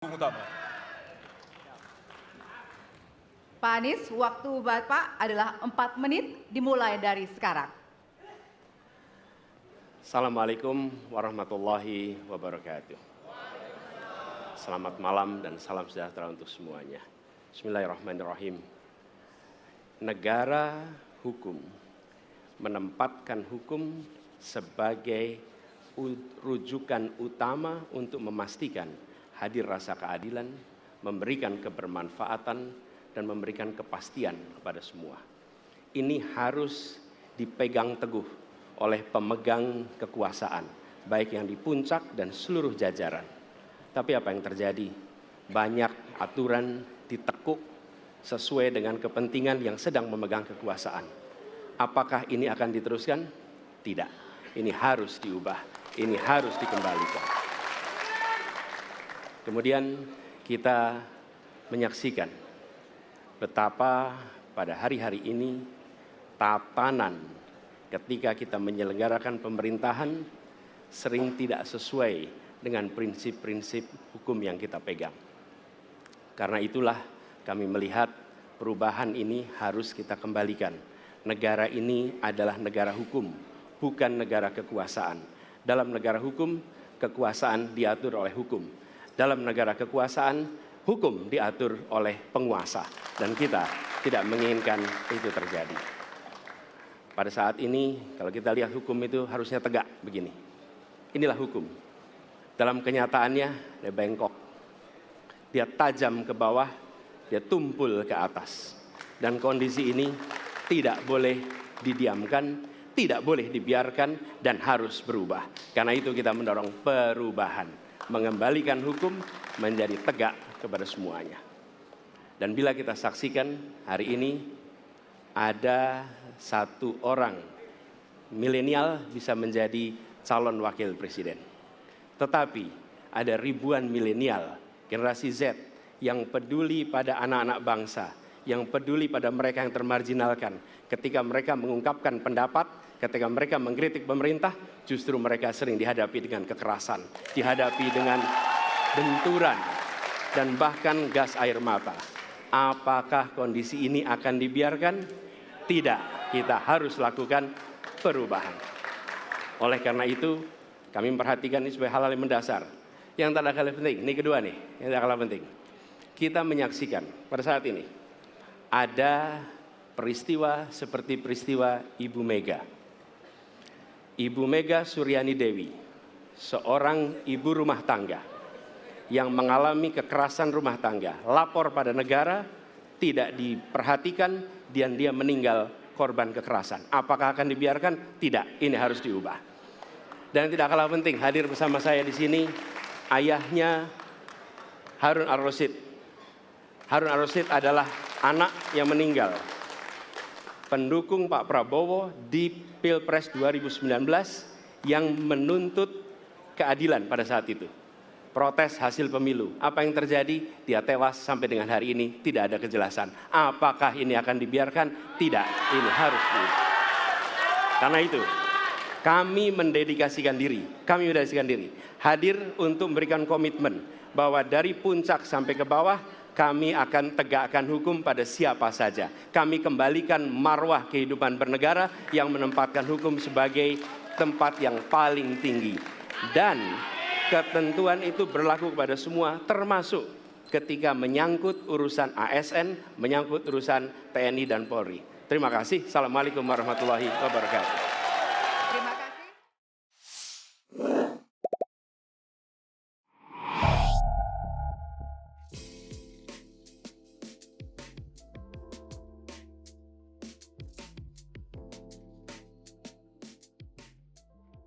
Utama. Pak Anies, waktu Bapak adalah 4 menit dimulai dari sekarang. Assalamualaikum warahmatullahi wabarakatuh. Selamat malam dan salam sejahtera untuk semuanya. Bismillahirrahmanirrahim. Negara hukum menempatkan hukum sebagai rujukan utama untuk memastikan hadir rasa keadilan, memberikan kebermanfaatan, dan memberikan kepastian kepada semua. Ini harus dipegang teguh oleh pemegang kekuasaan, baik yang di puncak dan seluruh jajaran. Tapi apa yang terjadi? Banyak aturan ditekuk sesuai dengan kepentingan yang sedang memegang kekuasaan. Apakah ini akan diteruskan? Tidak. Ini harus diubah. Ini harus dikembalikan. Kemudian kita menyaksikan betapa pada hari-hari ini tatanan ketika kita menyelenggarakan pemerintahan sering tidak sesuai dengan prinsip-prinsip hukum yang kita pegang. Karena itulah kami melihat perubahan ini harus kita kembalikan. Negara ini adalah negara hukum, bukan negara kekuasaan. Dalam negara hukum, kekuasaan diatur oleh hukum. Dalam negara kekuasaan, hukum diatur oleh penguasa. Dan kita tidak menginginkan itu terjadi. Pada saat ini, kalau kita lihat hukum itu harusnya tegak begini. Inilah hukum. Dalam kenyataannya, dia bengkok. Dia tajam ke bawah, dia tumpul ke atas. Dan kondisi ini tidak boleh didiamkan, tidak boleh dibiarkan, dan harus berubah. Karena itu kita mendorong perubahan. Mengembalikan hukum menjadi tegak kepada semuanya. Dan bila kita saksikan hari ini ada satu orang milenial bisa menjadi calon wakil presiden. Tetapi ada ribuan milenial generasi Z yang peduli pada anak-anak bangsa, yang peduli pada mereka yang termarginalkan. Ketika mereka mengungkapkan pendapat, ketika mereka mengkritik pemerintah, justru mereka sering dihadapi dengan kekerasan, dihadapi dengan benturan, dan bahkan gas air mata. Apakah kondisi ini akan dibiarkan? Tidak, kita harus lakukan perubahan. Oleh karena itu, kami memperhatikan ini sebagai hal-hal yang mendasar. Yang tak kalah penting, ini kedua nih, yang tak kalah penting. Kita menyaksikan pada saat ini, ada peristiwa seperti peristiwa Ibu Mega. Ibu Mega Suryani Dewi, seorang ibu rumah tangga yang mengalami kekerasan rumah tangga, lapor pada negara, tidak diperhatikan, dan dia meninggal korban kekerasan. Apakah akan dibiarkan? Tidak, ini harus diubah. Dan tidak kalah penting, hadir bersama saya di sini, ayahnya Harun Ar-Rasyid. Harun Ar-Rasyid adalah anak yang meninggal, pendukung Pak Prabowo di Pilpres 2019 yang menuntut keadilan pada saat itu. Protes hasil pemilu. Apa yang terjadi? Dia tewas sampai dengan hari ini tidak ada kejelasan. Apakah ini akan dibiarkan? Tidak, ini harus diubah. Karena itu, kami mendedikasikan diri, hadir untuk memberikan komitmen bahwa dari puncak sampai ke bawah, kami akan tegakkan hukum pada siapa saja. Kami kembalikan marwah kehidupan bernegara yang menempatkan hukum sebagai tempat yang paling tinggi. Dan ketentuan itu berlaku kepada semua, termasuk ketika menyangkut urusan ASN, menyangkut urusan TNI dan Polri. Terima kasih. Assalamualaikum warahmatullahi wabarakatuh.